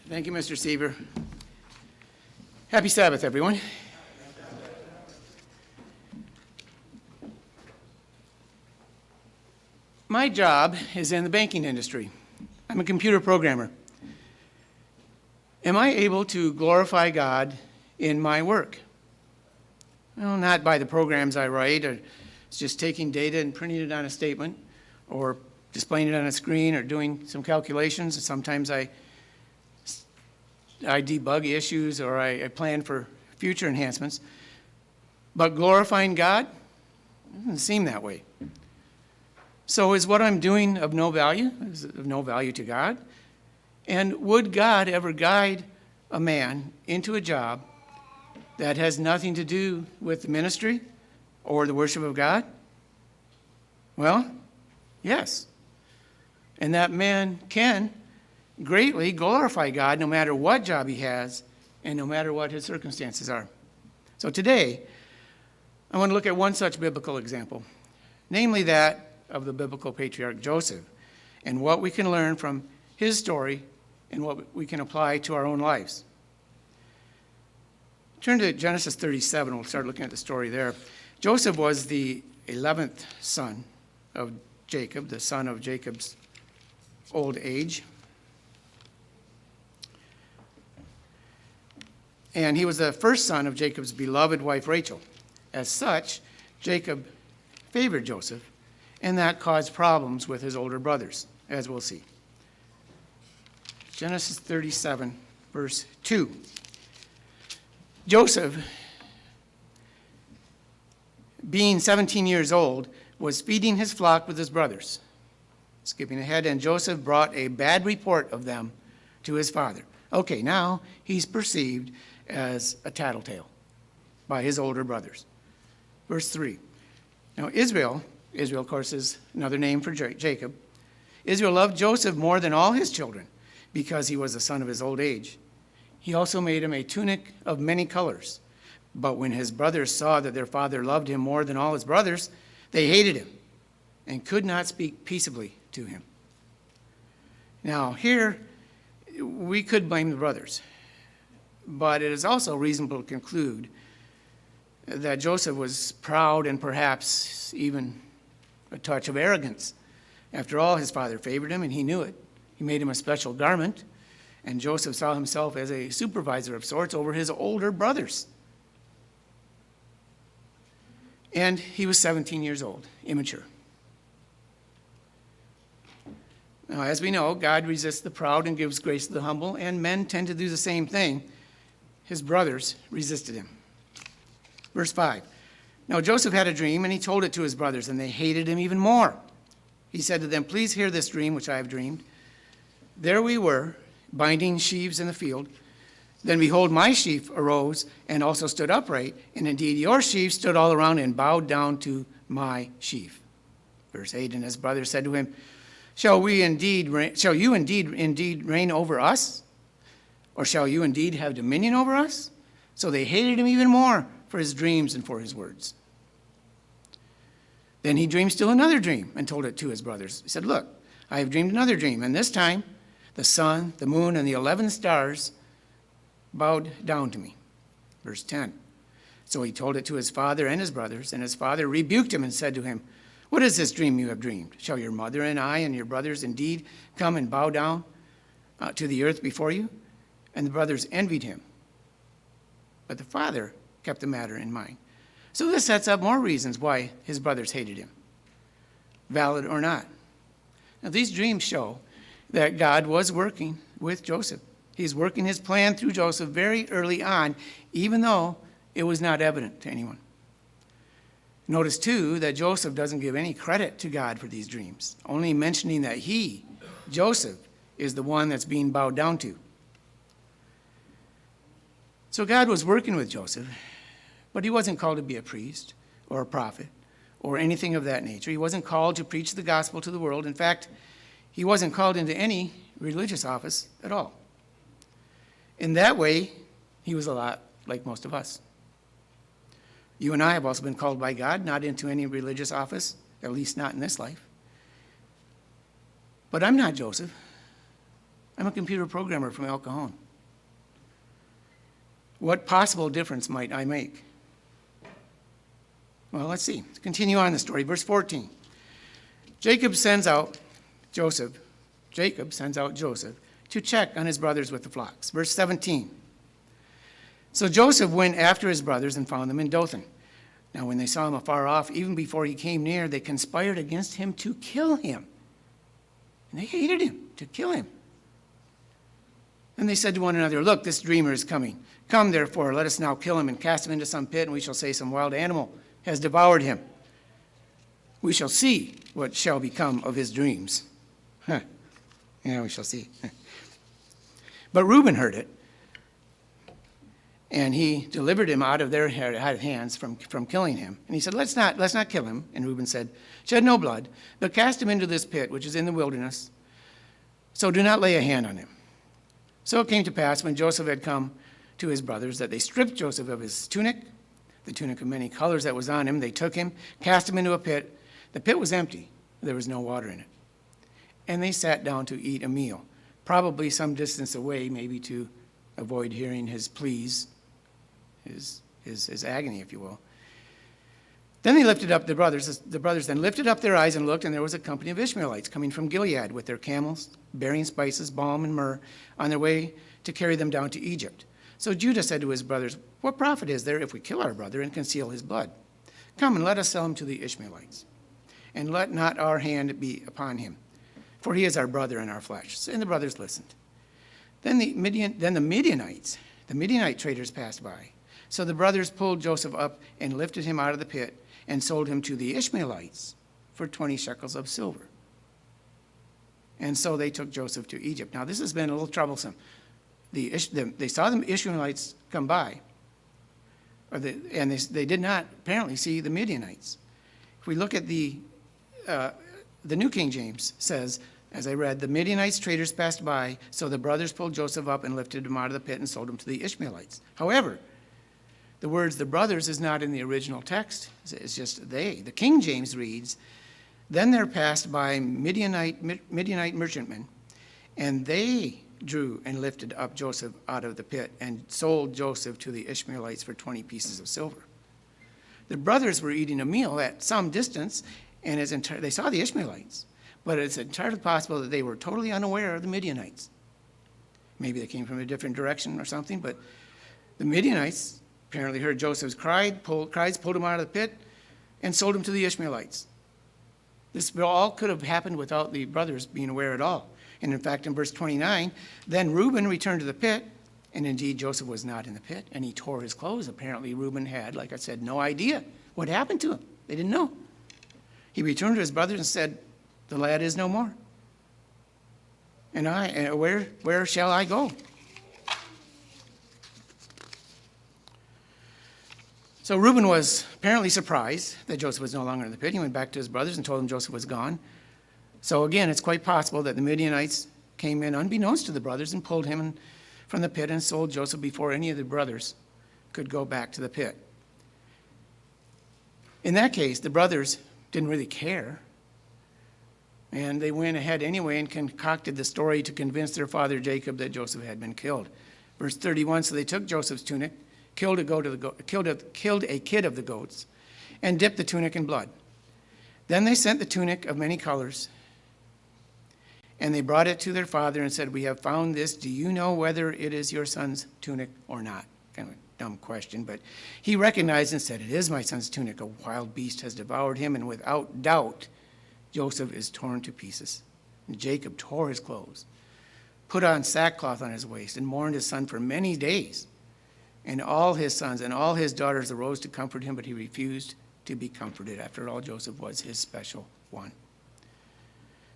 Thank you, Mr. Seaver. Happy Sabbath, everyone. My job is in the banking industry. I'm a computer programmer. Am I able to glorify God in my work? Well, not by the programs I write, or it's just taking data and printing it on a statement, or displaying it on a screen, or doing some calculations. Sometimes I debug issues, or I plan for future enhancements. But glorifying God doesn't seem that way. So is what I'm doing of no value? Is it of no value to God? And would God ever guide a man into a job that has nothing to do with the ministry or the worship of God? Well, yes. And that man can greatly glorify God no matter what job he has and no matter what his circumstances are. So today, I want to look at one such biblical example, namely that of the biblical patriarch Joseph, and what we can learn from his story and what we can apply to our own lives. Turn to Genesis 37. We'll start looking at the story there. Joseph was the 11th son of Jacob, the son of Jacob's old age. And he was the first son of Jacob's beloved wife Rachel. As such, Jacob favored Joseph, and that caused problems with his older brothers, as we'll see. Genesis 37, verse 2. Joseph, being 17 years old, was feeding his flock with his brothers. Skipping ahead, and Joseph brought a bad report of them to his father. Okay, now he's perceived as a tattletale by his older brothers. Verse 3. Now Israel, of course, is another name for Jacob. Israel loved Joseph more than all his children because he was the son of his old age. He also made him a tunic of many colors. But when his brothers saw that their father loved him more than all his brothers, they hated him and could not speak peaceably to him. Now, here, we could blame the brothers, but it is also reasonable to conclude that Joseph was proud and perhaps even a touch of arrogance. After all, his father favored him, and he knew it. He made him a special garment, and Joseph saw himself as a supervisor of sorts over his older brothers. And he was 17 years old, immature. Now, as we know, God resists the proud and gives grace to the humble, and men tend to do the same thing. His brothers resisted him. Verse 5. Now Joseph had a dream, and he told it to his brothers, and they hated him even more. He said to them, "Please hear this dream which I have dreamed. There we were, binding sheaves in the field. Then behold, my sheaf arose and also stood upright, and indeed your sheaf stood all around and bowed down to my sheaf." Verse 8. And his brothers said to him, Shall you indeed reign over us? Or shall you indeed have dominion over us? So they hated him even more for his dreams and for his words. Then he dreamed still another dream and told it to his brothers. He said, "Look, I have dreamed another dream, and this time the sun, the moon, and the 11 stars bowed down to me." Verse 10. So he told it to his father and his brothers, and his father rebuked him and said to him, "What is this dream you have dreamed? Shall your mother and I and your brothers indeed come and bow down to the earth before you?" And the brothers envied him. But the father kept the matter in mind. So this sets up more reasons why his brothers hated him, valid or not. Now these dreams show that God was working with Joseph. He's working his plan through Joseph very early on, even though it was not evident to anyone. Notice, too, that Joseph doesn't give any credit to God for these dreams, only mentioning that he, Joseph, is the one that's being bowed down to. So God was working with Joseph, but he wasn't called to be a priest or a prophet or anything of that nature. He wasn't called to preach the gospel to the world. In fact, he wasn't called into any religious office at all. In that way, he was a lot like most of us. You and I have also been called by God, not into any religious office, at least not in this life. But I'm not Joseph. I'm a computer programmer from El Cajon. What possible difference might I make? Well, let's see. Let's continue on the story. Verse 14. Jacob sends out Joseph to check on his brothers with the flocks. Verse 17. So Joseph went after his brothers and found them in Dothan. Now when they saw him afar off, even before he came near, they conspired against him to kill him. And they hated him to kill him. And they said to one another, look, this dreamer is coming. Come, therefore, let us now kill him and cast him into some pit, and we shall say some wild animal has devoured him. We shall see what shall become of his dreams. Huh. Yeah, we shall see. But Reuben heard it, and he delivered him out of their hands from killing him. And he said, let's not kill him. And Reuben said, shed no blood, but cast him into this pit, which is in the wilderness. So do not lay a hand on him. So it came to pass, when Joseph had come to his brothers, that they stripped Joseph of his tunic, the tunic of many colors that was on him. They took him, cast him into a pit. The pit was empty. There was no water in it. And they sat down to eat a meal, probably some distance away, maybe to avoid hearing his pleas, his agony, if you will. Then they lifted up the brothers then lifted up their eyes and looked, and there was a company of Ishmaelites coming from Gilead with their camels, bearing spices, balm, and myrrh, on their way to carry them down to Egypt. So Judah said to his brothers, what profit is there if we kill our brother and conceal his blood? Come and let us sell him to the Ishmaelites, and let not our hand be upon him, for he is our brother and our flesh. And the brothers listened. Then the Midianite traders passed by. So the brothers pulled Joseph up and lifted him out of the pit and sold him to the Ishmaelites for 20 shekels of silver. And so they took Joseph to Egypt. Now this has been a little troublesome. They saw the Ishmaelites come by, and they did not apparently see the Midianites. If we look at the New King James says, as I read, the Midianites traders passed by, so the brothers pulled Joseph up and lifted him out of the pit and sold him to the Ishmaelites. However, the words the brothers is not in the original text. It's just they. The King James reads, then there passed by Midianite merchantmen, and they drew and lifted up Joseph out of the pit and sold Joseph to the Ishmaelites for 20 pieces of silver. The brothers were eating a meal at some distance, and they saw the Ishmaelites, but it's entirely possible that they were totally unaware of the Midianites. Maybe they came from a different direction or something, but the Midianites apparently heard Joseph's cries, pulled him out of the pit, and sold him to the Ishmaelites. This all could have happened without the brothers being aware at all. And in fact, in verse 29, then Reuben returned to the pit, and indeed Joseph was not in the pit, and he tore his clothes. Apparently Reuben had, like I said, no idea what happened to him. They didn't know. He returned to his brothers and said, the lad is no more. And where shall I go? So Reuben was apparently surprised that Joseph was no longer in the pit. He went back to his brothers and told them Joseph was gone. So again, it's quite possible that the Midianites came in unbeknownst to the brothers and pulled him from the pit and sold Joseph before any of the brothers could go back to the pit. In that case, the brothers didn't really care. And they went ahead anyway and concocted the story to convince their father Jacob that Joseph had been killed. Verse 31, so they took Joseph's tunic, killed a kid of the goats, and dipped the tunic in blood. Then they sent the tunic of many colors, and they brought it to their father and said, we have found this. Do you know whether it is your son's tunic or not? Kind of a dumb question, but he recognized and said, it is my son's tunic. A wild beast has devoured him, and without doubt, Joseph is torn to pieces. And Jacob tore his clothes, put on sackcloth on his waist, and mourned his son for many days. And all his sons and all his daughters arose to comfort him, but he refused to be comforted. After all, Joseph was his special one.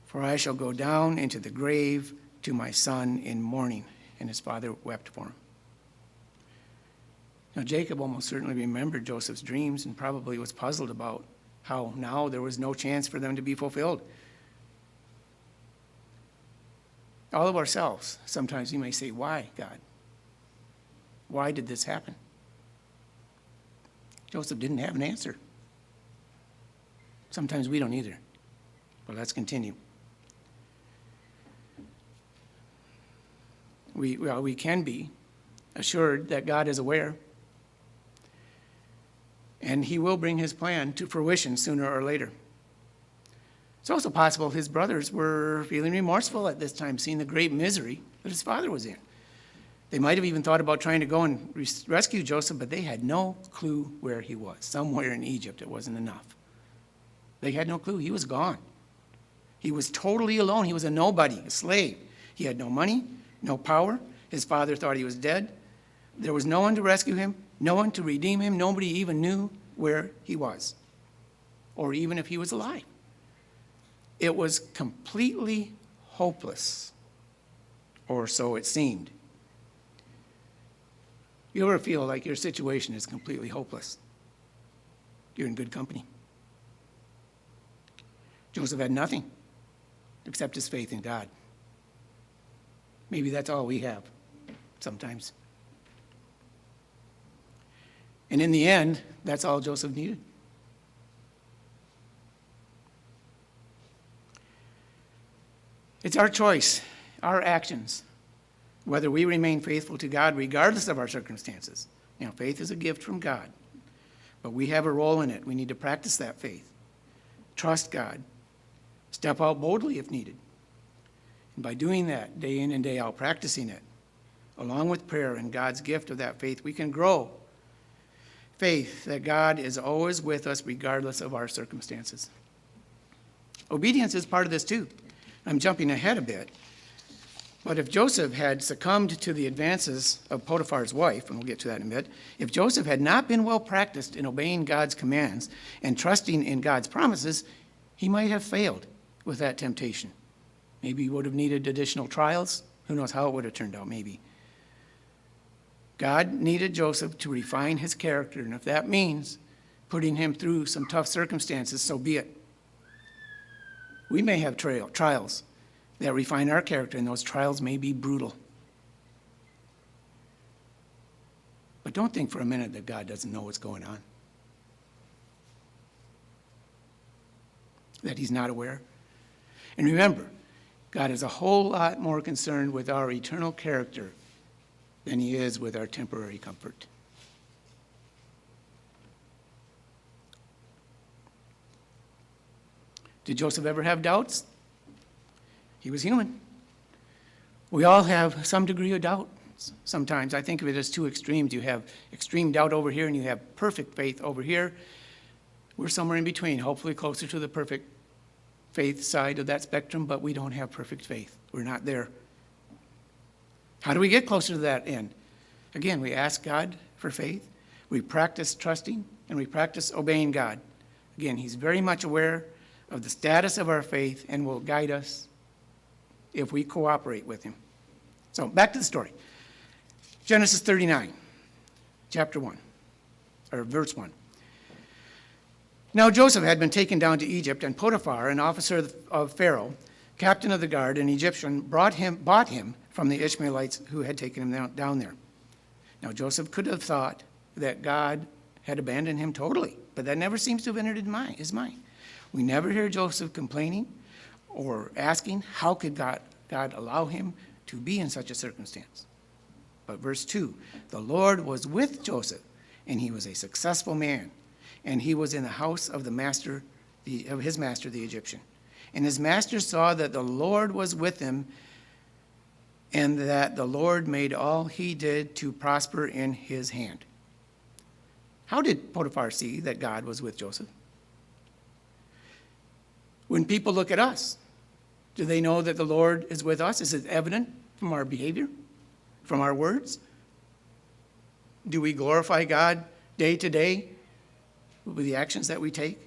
For I shall go down into the grave to my son in mourning. And his father wept for him. Now Jacob almost certainly remembered Joseph's dreams and probably was puzzled about how now there was no chance for them to be fulfilled. All of ourselves, sometimes we may say, why, God? Why did this happen? Joseph didn't have an answer. Sometimes we don't either. But let's continue. we can be assured that God is aware, and he will bring his plan to fruition sooner or later. It's also possible his brothers were feeling remorseful at this time, seeing the great misery that his father was in. They might have even thought about trying to go and rescue Joseph, but they had no clue where he was. Somewhere in Egypt, it wasn't enough. They had no clue. He was gone. He was totally alone. He was a nobody, a slave. He had no money, no power. His father thought he was dead. There was no one to rescue him, no one to redeem him. Nobody even knew where he was, or even if he was alive. It was completely hopeless, or so it seemed. You ever feel like your situation is completely hopeless? You're in good company. Joseph had nothing except his faith in God. Maybe that's all we have sometimes. And in the end, that's all Joseph needed. It's our choice, our actions, whether we remain faithful to God regardless of our circumstances. You know, faith is a gift from God, but we have a role in it. We need to practice that faith. Trust God. Step out boldly if needed. And by doing that, day in and day out, practicing it, along with prayer and God's gift of that faith, we can grow faith that God is always with us regardless of our circumstances. Obedience is part of this too. I'm jumping ahead a bit. But if Joseph had succumbed to the advances of Potiphar's wife, and we'll get to that in a bit, if Joseph had not been well practiced in obeying God's commands and trusting in God's promises, he might have failed with that temptation. Maybe he would have needed additional trials. Who knows how it would have turned out, maybe. God needed Joseph to refine his character, and if that means putting him through some tough circumstances, so be it. We may have trials that refine our character, and those trials may be brutal. But don't think for a minute that God doesn't know what's going on, that he's not aware. And remember, God is a whole lot more concerned with our eternal character than he is with our temporary comfort. Did Joseph ever have doubts? He was human. We all have some degree of doubt sometimes. I think of it as two extremes. You have extreme doubt over here, and you have perfect faith over here. We're somewhere in between, hopefully closer to the perfect faith side of that spectrum, but we don't have perfect faith. We're not there. How do we get closer to that end? Again, we ask God for faith. We practice trusting, and we practice obeying God. Again, he's very much aware of the status of our faith and will guide us if we cooperate with him. So back to the story. Genesis 39, chapter 1, or verse 1. Now Joseph had been taken down to Egypt, and Potiphar, an officer of Pharaoh, captain of the guard, an Egyptian, bought him from the Ishmaelites who had taken him down there. Now Joseph could have thought that God had abandoned him totally, but that never seems to have entered his mind. We never hear Joseph complaining or asking, how could God allow him to be in such a circumstance? But verse 2, the Lord was with Joseph, and he was a successful man, and he was in the house of his master, the Egyptian. And his master saw that the Lord was with him, and that the Lord made all he did to prosper in his hand. How did Potiphar see that God was with Joseph? When people look at us, do they know that the Lord is with us? Is it evident from our behavior, from our words? Do we glorify God day to day with the actions that we take?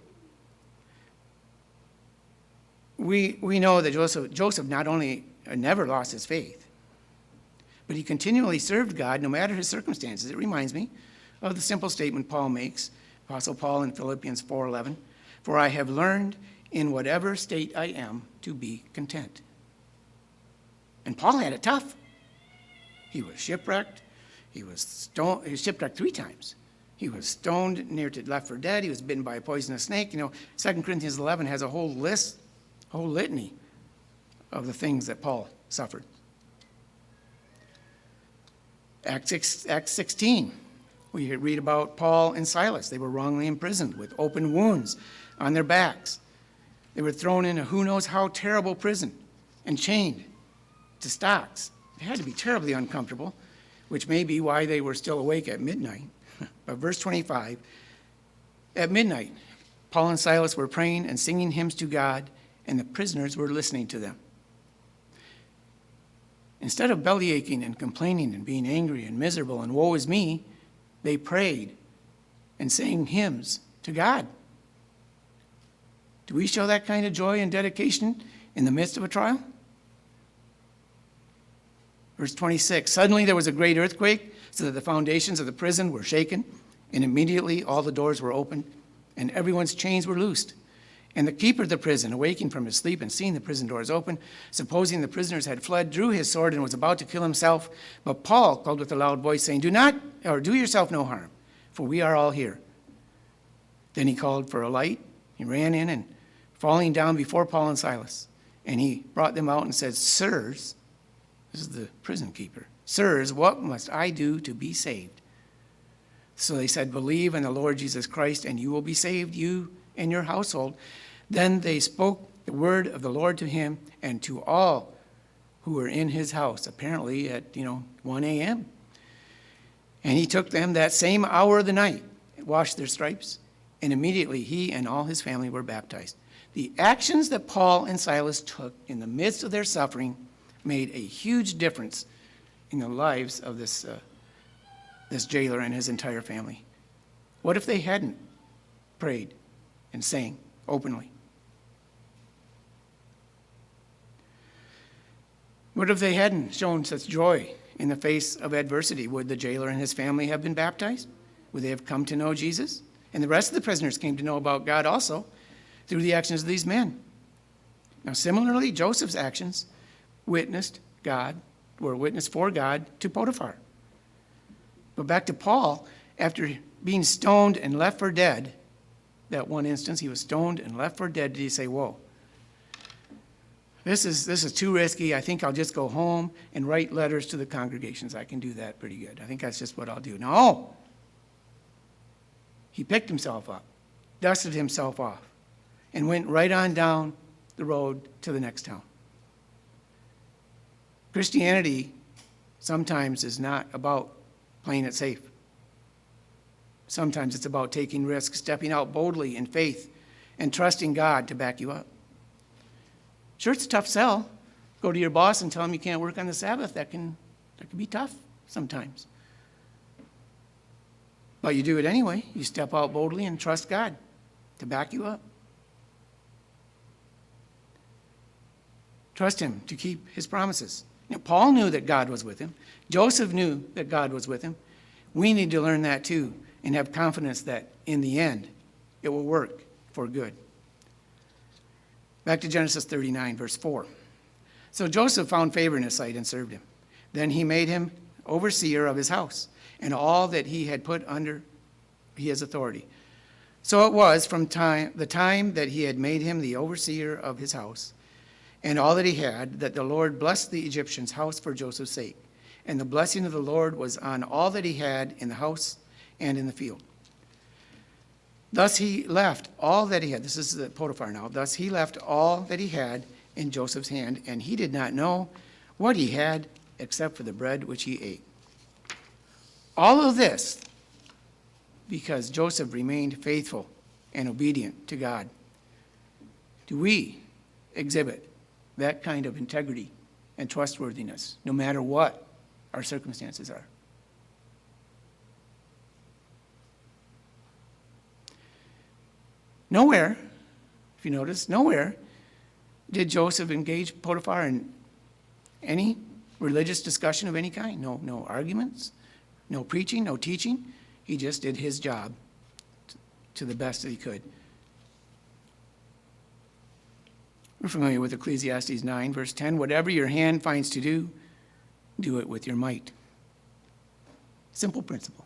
We know that Joseph not only never lost his faith, but he continually served God no matter his circumstances. It reminds me of the simple statement Paul makes, Apostle Paul in Philippians 4:11, for I have learned in whatever state I am to be content. And Paul had it tough. He was shipwrecked. He was shipwrecked 3 times. He was stoned, left for dead. He was bitten by a poisonous snake. 2 Corinthians 11 has a whole litany of the things that Paul suffered. Acts 16, we read about Paul and Silas. They were wrongly imprisoned with open wounds on their backs. They were thrown in a who knows how terrible prison and chained to stocks. It had to be terribly uncomfortable, which may be why they were still awake at midnight. But verse 25, at midnight, Paul and Silas were praying and singing hymns to God, and the prisoners were listening to them. Instead of bellyaching and complaining and being angry and miserable and woe is me, they prayed and sang hymns to God. Do we show that kind of joy and dedication in the midst of a trial? Verse 26, suddenly there was a great earthquake, so that the foundations of the prison were shaken, and immediately all the doors were opened, and everyone's chains were loosed. And the keeper of the prison, awaking from his sleep and seeing the prison doors open, supposing the prisoners had fled, drew his sword and was about to kill himself. But Paul called with a loud voice, saying, do yourself no harm, for we are all here. Then he called for a light. He ran in and falling down before Paul and Silas. And he brought them out and said, Sirs, this is the prison keeper, Sirs, what must I do to be saved? So they said, believe in the Lord Jesus Christ, and you will be saved, you and your household. Then they spoke the word of the Lord to him and to all who were in his house, apparently at 1 a.m. And he took them that same hour of the night, washed their stripes, and immediately he and all his family were baptized. The actions that Paul and Silas took in the midst of their suffering made a huge difference in the lives of this jailer and his entire family. What if they hadn't prayed and sang openly? What if they hadn't shown such joy in the face of adversity? Would the jailer and his family have been baptized? Would they have come to know Jesus? And the rest of the prisoners came to know about God also through the actions of these men. Now, similarly, Joseph's actions were witness for God to Potiphar. But back to Paul, after being stoned and left for dead, that one instance he was stoned and left for dead, did he say, whoa, this is too risky. I think I'll just go home and write letters to the congregations. I can do that pretty good. I think that's just what I'll do. No. He picked himself up, dusted himself off, and went right on down the road to the next town. Christianity sometimes is not about playing it safe. Sometimes it's about taking risks, stepping out boldly in faith, and trusting God to back you up. Sure, it's a tough sell. Go to your boss and tell him you can't work on the Sabbath. That can be tough sometimes. But you do it anyway. You step out boldly and trust God to back you up. Trust him to keep his promises. Paul knew that God was with him. Joseph knew that God was with him. We need to learn that too and have confidence that in the end it will work for good. Back to Genesis 39, verse 4. So Joseph found favor in his sight and served him. Then he made him overseer of his house and all that he had put under his authority. So it was from the time that he had made him the overseer of his house and all that he had, that the Lord blessed the Egyptian's house for Joseph's sake. And the blessing of the Lord was on all that he had in the house and in the field. Thus he left all that he had. This is Potiphar now. Thus he left all that he had in Joseph's hand, and he did not know what he had except for the bread which he ate. All of this because Joseph remained faithful and obedient to God. Do we exhibit that kind of integrity and trustworthiness, no matter what our circumstances are? Nowhere, if you notice, nowhere did Joseph engage Potiphar in any religious discussion of any kind. No arguments, no preaching, no teaching. He just did his job to the best that he could. We're familiar with Ecclesiastes 9, verse 10. Whatever your hand finds to do, do it with your might. Simple principle.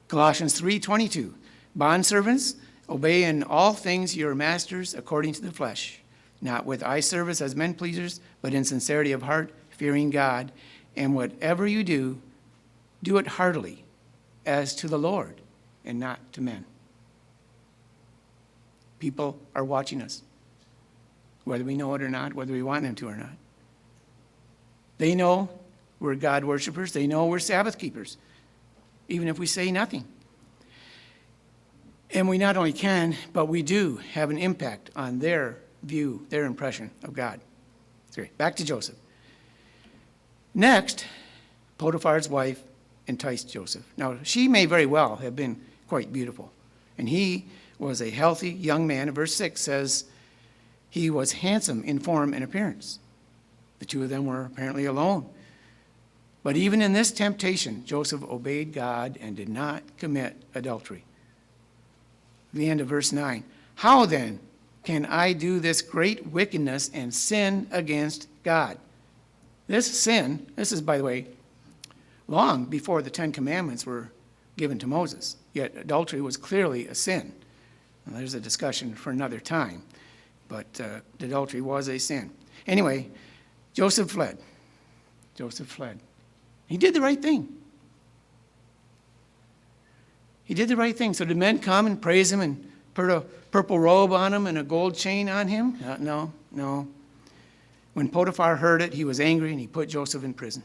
Colossians 3:22. Bondservants, obey in all things your masters according to the flesh, not with eye service as men pleasers, but in sincerity of heart, fearing God. And whatever you do, do it heartily, as to the Lord, and not to men. People are watching us, whether we know it or not, whether we want them to or not. They know we're God worshipers. They know we're Sabbath keepers, even if we say nothing. And we not only can, but we do have an impact on their view, their impression of God. Okay, back to Joseph. Next, Potiphar's wife enticed Joseph. Now, she may very well have been quite beautiful. And he was a healthy young man. Verse 6 says he was handsome in form and appearance. The two of them were apparently alone. But even in this temptation, Joseph obeyed God and did not commit adultery. The end of verse 9. How then can I do this great wickedness and sin against God? This sin, this is, by the way, long before the Ten Commandments were given to Moses. Yet adultery was clearly a sin. Now, there's a discussion for another time, but adultery was a sin. Anyway, Joseph fled. Joseph fled. He did the right thing. He did the right thing. So did men come and praise him and put a purple robe on him and a gold chain on him? No. When Potiphar heard it, he was angry and he put Joseph in prison.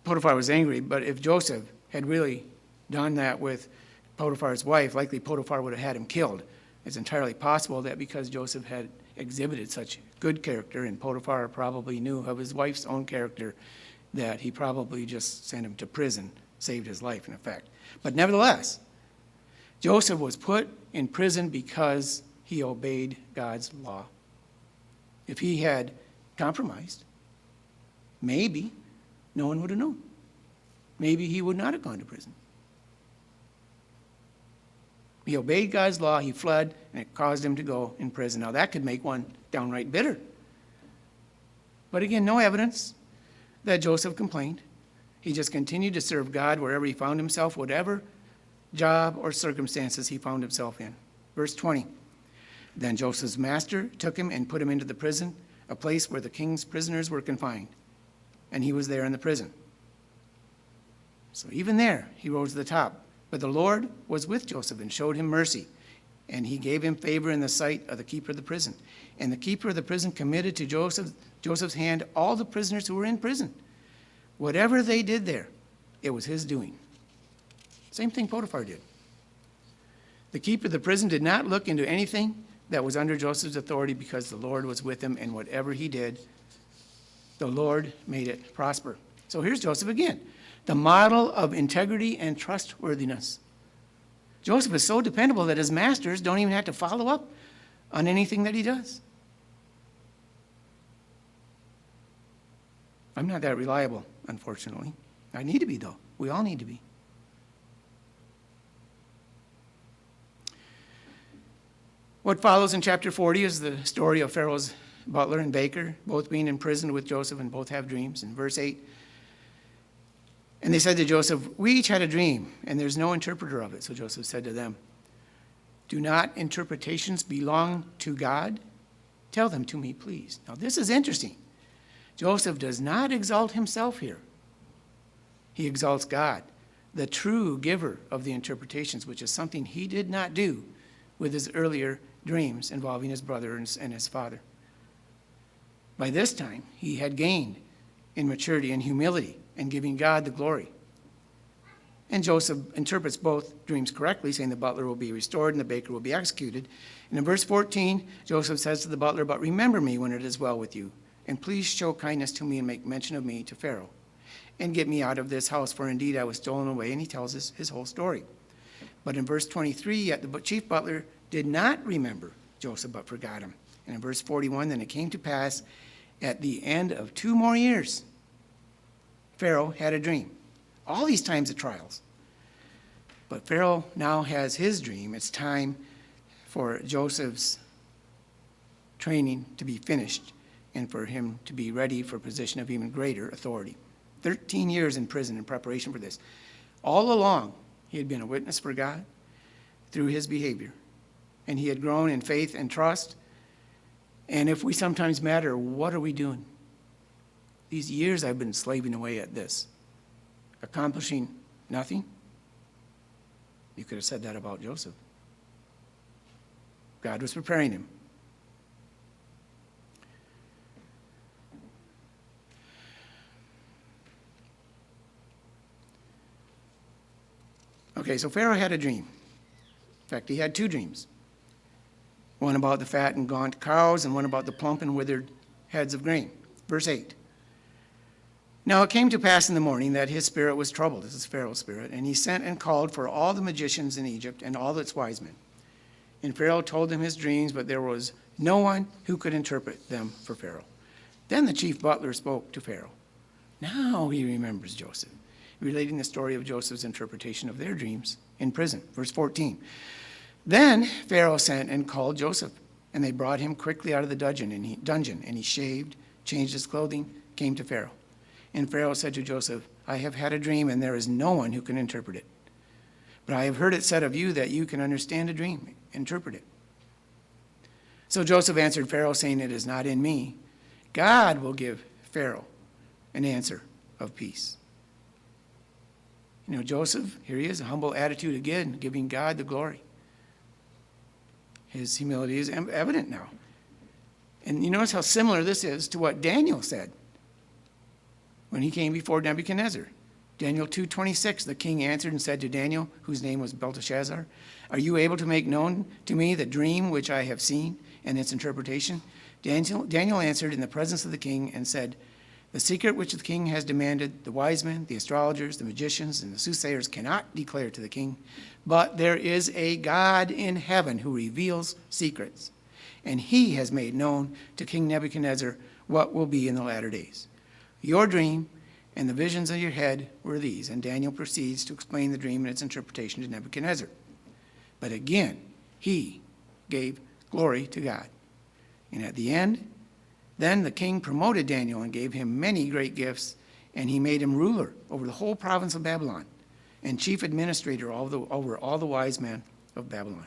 Potiphar was angry, but if Joseph had really done that with Potiphar's wife, likely Potiphar would have had him killed. It's entirely possible that because Joseph had exhibited such good character, and Potiphar probably knew of his wife's own character, that he probably just sent him to prison, saved his life in effect. But nevertheless, Joseph was put in prison because he obeyed God's law. If he had compromised, maybe no one would have known. Maybe he would not have gone to prison. He obeyed God's law, he fled, and it caused him to go in prison. Now that could make one downright bitter. But again, no evidence that Joseph complained. He just continued to serve God wherever he found himself, whatever job or circumstances he found himself in. Verse 20. Then Joseph's master took him and put him into the prison, a place where the king's prisoners were confined. And he was there in the prison. So even there, he rose to the top. But the Lord was with Joseph and showed him mercy. And he gave him favor in the sight of the keeper of the prison. And the keeper of the prison committed to Joseph's hand all the prisoners who were in prison. Whatever they did there, it was his doing. Same thing Potiphar did. The keeper of the prison did not look into anything that was under Joseph's authority because the Lord was with him, and whatever he did, the Lord made it prosper. So here's Joseph again, the model of integrity and trustworthiness. Joseph is so dependable that his masters don't even have to follow up on anything that he does. I'm not that reliable, unfortunately. I need to be, though. We all need to be. What follows in chapter 40 is the story of Pharaoh's butler and baker, both being imprisoned with Joseph and both have dreams. In verse 8, and they said to Joseph, we each had a dream, and there's no interpreter of it. So Joseph said to them, do not interpretations belong to God? Tell them to me, please. Now this is interesting. Joseph does not exalt himself here. He exalts God, the true giver of the interpretations, which is something he did not do with his earlier dreams involving his brother and his father. By this time, he had gained in maturity and humility and giving God the glory. And Joseph interprets both dreams correctly, saying the butler will be restored and the baker will be executed. And in verse 14, Joseph says to the butler, but remember me when it is well with you, and please show kindness to me and make mention of me to Pharaoh, and get me out of this house, for indeed I was stolen away. And he tells us his whole story. But in verse 23, yet the chief butler did not remember Joseph, but forgot him. And in verse 41, then it came to pass at the end of 2 more years, Pharaoh had a dream. All these times of trials. But Pharaoh now has his dream. It's time for Joseph's training to be finished and for him to be ready for a position of even greater authority. 13 years in prison in preparation for this. All along, he had been a witness for God through his behavior. and he had grown in faith and trust. And if we sometimes matter, what are we doing? These years I've been slaving away at this, accomplishing nothing. You could have said that about Joseph. God was preparing him. Okay, so Pharaoh had a dream. In fact, he had two dreams. One about the fat and gaunt cows, and one about the plump and withered heads of grain. Verse 8. Now it came to pass in the morning that his spirit was troubled, this is Pharaoh's spirit, and he sent and called for all the magicians in Egypt and all its wise men. And Pharaoh told them his dreams, but there was no one who could interpret them for Pharaoh. Then the chief butler spoke to Pharaoh. Now he remembers Joseph, relating the story of Joseph's interpretation of their dreams in prison. Verse 14. Then Pharaoh sent and called Joseph, and they brought him quickly out of the dungeon, and he shaved, changed his clothing, came to Pharaoh. And Pharaoh said to Joseph, I have had a dream, and there is no one who can interpret it. But I have heard it said of you that you can understand a dream, interpret it. So Joseph answered Pharaoh, saying, it is not in me. God will give Pharaoh an answer of peace. You know, Joseph, here he is, a humble attitude again, giving God the glory. His humility is evident now. And you notice how similar this is to what Daniel said when he came before Nebuchadnezzar. Daniel 2:26, the king answered and said to Daniel, whose name was Belteshazzar, are you able to make known to me the dream which I have seen and its interpretation? Daniel answered in the presence of the king and said, the secret which the king has demanded, the wise men, the astrologers, the magicians, and the soothsayers cannot declare to the king, but there is a God in heaven who reveals secrets, and he has made known to King Nebuchadnezzar what will be in the latter days. Your dream and the visions of your head were these, and Daniel proceeds to explain the dream and its interpretation to Nebuchadnezzar. But again, he gave glory to God. And at the end, then the king promoted Daniel and gave him many great gifts, and he made him ruler over the whole province of Babylon and chief administrator over all the wise men of Babylon.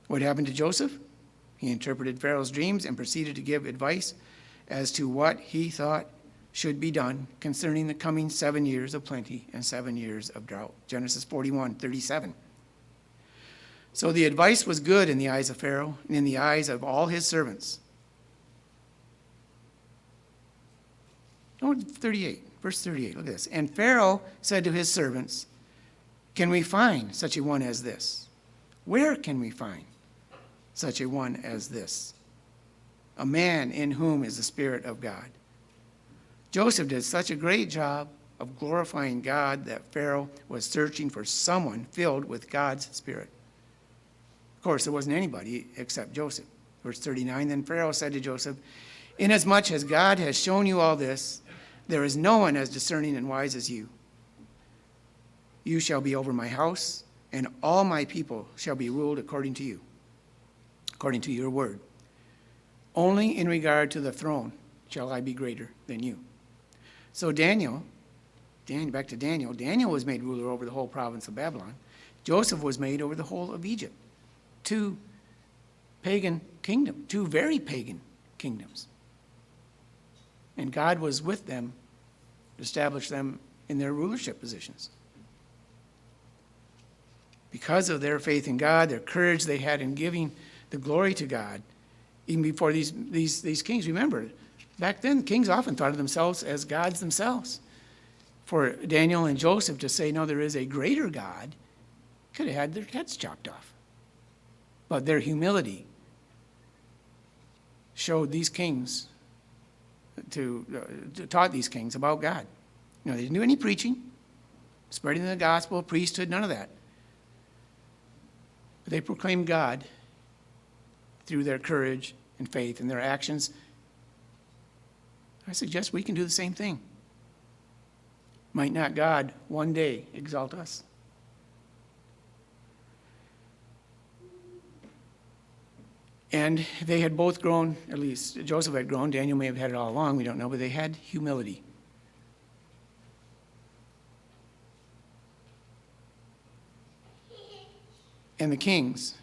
What happened to Joseph? He interpreted Pharaoh's dreams and proceeded to give advice as to what he thought should be done concerning the coming 7 years of plenty and 7 years of drought. Genesis 41:37. So the advice was good in the eyes of Pharaoh and in the eyes of all his servants. Oh, 38, verse 38, look at this. And Pharaoh said to his servants, can we find such a one as this? Where can we find such a one as this? A man in whom is the Spirit of God. Joseph did such a great job of glorifying God that Pharaoh was searching for someone filled with God's Spirit. Of course, there wasn't anybody except Joseph. Verse 39, then Pharaoh said to Joseph, inasmuch as God has shown you all this, there is no one as discerning and wise as you. You shall be over my house, and all my people shall be ruled according to you, according to your word. Only in regard to the throne shall I be greater than you. So back to Daniel, Daniel was made ruler over the whole province of Babylon. Joseph was made over the whole of Egypt. Two very pagan kingdoms. And God was with them to establish them in their rulership positions. Because of their faith in God, their courage they had in giving the glory to God, even before these kings. Remember, back then, kings often thought of themselves as gods themselves. For Daniel and Joseph to say, no, there is a greater God, could have had their heads chopped off. But their humility showed these kings, taught these kings about God. You know, they didn't do any preaching, spreading the gospel, priesthood, none of that. But they proclaimed God through their courage and faith and their actions. I suggest we can do the same thing. Might not God one day exalt us? And they had both grown, at least Joseph had grown, Daniel may have had it all along, we don't know, but they had humility. and the kings,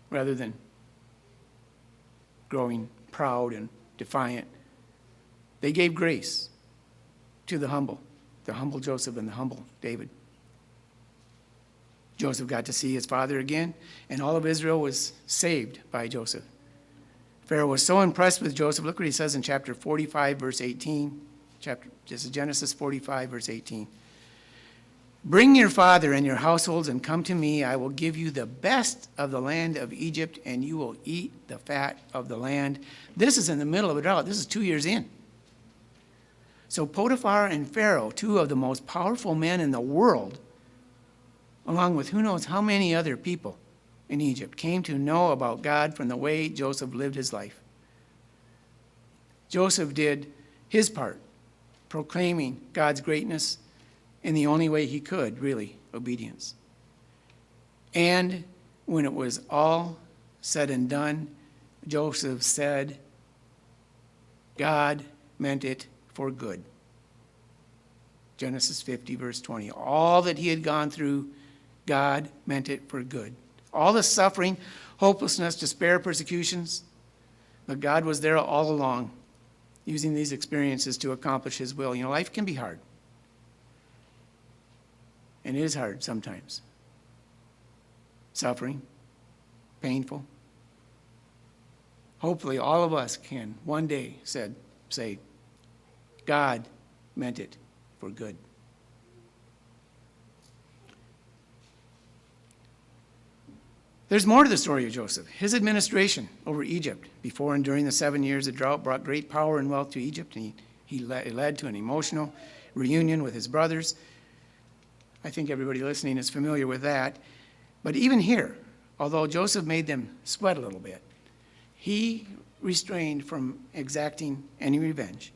rather than growing proud and defiant, they gave grace to the humble Joseph and the humble David. Joseph got to see his father again, and all of Israel was saved by Joseph. Pharaoh was so impressed with Joseph. Look what he says in chapter 45, verse 18. This is Genesis 45, verse 18. Bring your father and your households and come to me. I will give you the best of the land of Egypt, and you will eat the fat of the land. This is in the middle of a drought. This is 2 years in. So Potiphar and Pharaoh, two of the most powerful men in the world, along with who knows how many other people in Egypt, came to know about God from the way Joseph lived his life. Joseph did his part, proclaiming God's greatness in the only way he could, really, obedience. And when it was all said and done, Joseph said, God meant it for good. Genesis 50, verse 20. All that he had gone through, God meant it for good. All the suffering, hopelessness, despair, persecutions, but God was there all along, using these experiences to accomplish his will. You know, life can be hard. And it is hard sometimes. Suffering, painful. Hopefully all of us can one day say, God meant it for good. There's more to the story of Joseph. His administration over Egypt before and during the 7 years of drought brought great power and wealth to Egypt, and it led to an emotional reunion with his brothers. I think everybody listening is familiar with that. But even here, although Joseph made them sweat a little bit, he restrained from exacting any revenge.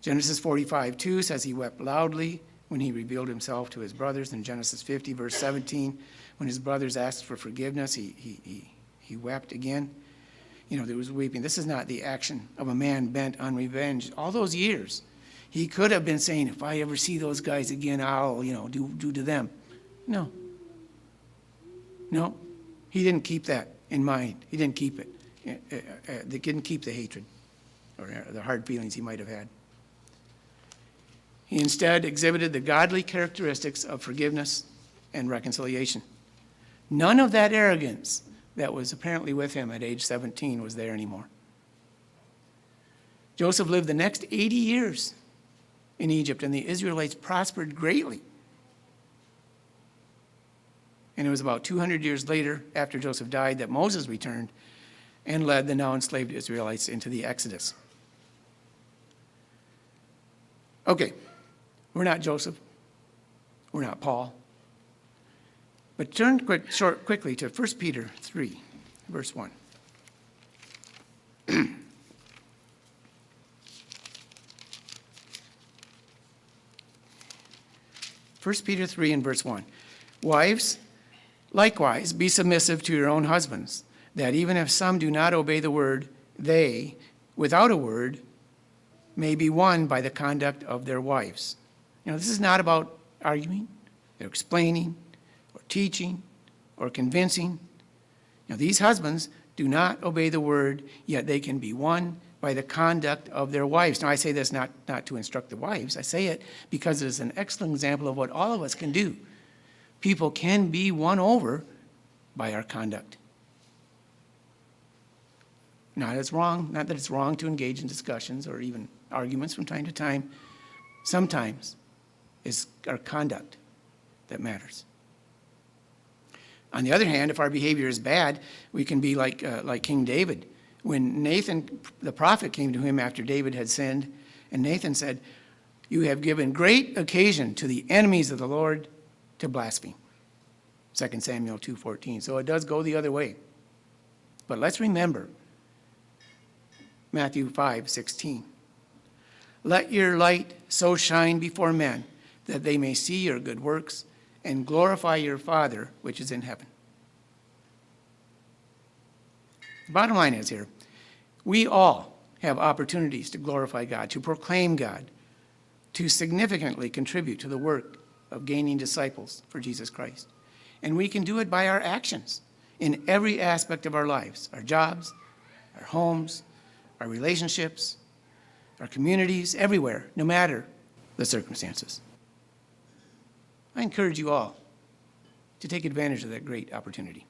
Genesis 45:2 says he wept loudly when he revealed himself to his brothers. In Genesis 50, verse 17, when his brothers asked for forgiveness, he wept again. You know, there was weeping. This is not the action of a man bent on revenge. All those years, he could have been saying, if I ever see those guys again, I'll, do to them. No, he didn't keep that in mind. He didn't keep it. They didn't keep the hatred or the hard feelings he might have had. He instead exhibited the godly characteristics of forgiveness and reconciliation. None of that arrogance that was apparently with him at age 17 was there anymore. Joseph lived the next 80 years in Egypt, and the Israelites prospered greatly. And it was about 200 years later, after Joseph died, that Moses returned and led the now enslaved Israelites into the Exodus. Okay, we're not Joseph. We're not Paul. But turn quickly to 1 Peter 3, verse 1. 1 Peter 3 and verse 1. Wives, likewise, be submissive to your own husbands, that even if some do not obey the word, they, without a word, may be won by the conduct of their wives. This is not about arguing, or explaining, or teaching, or convincing. These husbands do not obey the word, yet they can be won by the conduct of their wives. Now, I say this not to instruct the wives. I say it because it is an excellent example of what all of us can do. People can be won over by our conduct. Not that it's wrong to engage in discussions or even arguments from time to time. Sometimes it's our conduct that matters. On the other hand, if our behavior is bad, we can be like King David. When Nathan, the prophet, came to him after David had sinned, and Nathan said, "You have given great occasion to the enemies of the Lord to blaspheme." 2 Samuel 2:14. So it does go the other way. But let's remember Matthew 5:16. Let your light so shine before men that they may see your good works and glorify your Father which is in heaven. The bottom line is here, we all have opportunities to glorify God, to proclaim God, to significantly contribute to the work of gaining disciples for Jesus Christ. And we can do it by our actions in every aspect of our lives, our jobs, our homes, our relationships, our communities, everywhere, no matter the circumstances. I encourage you all to take advantage of that great opportunity.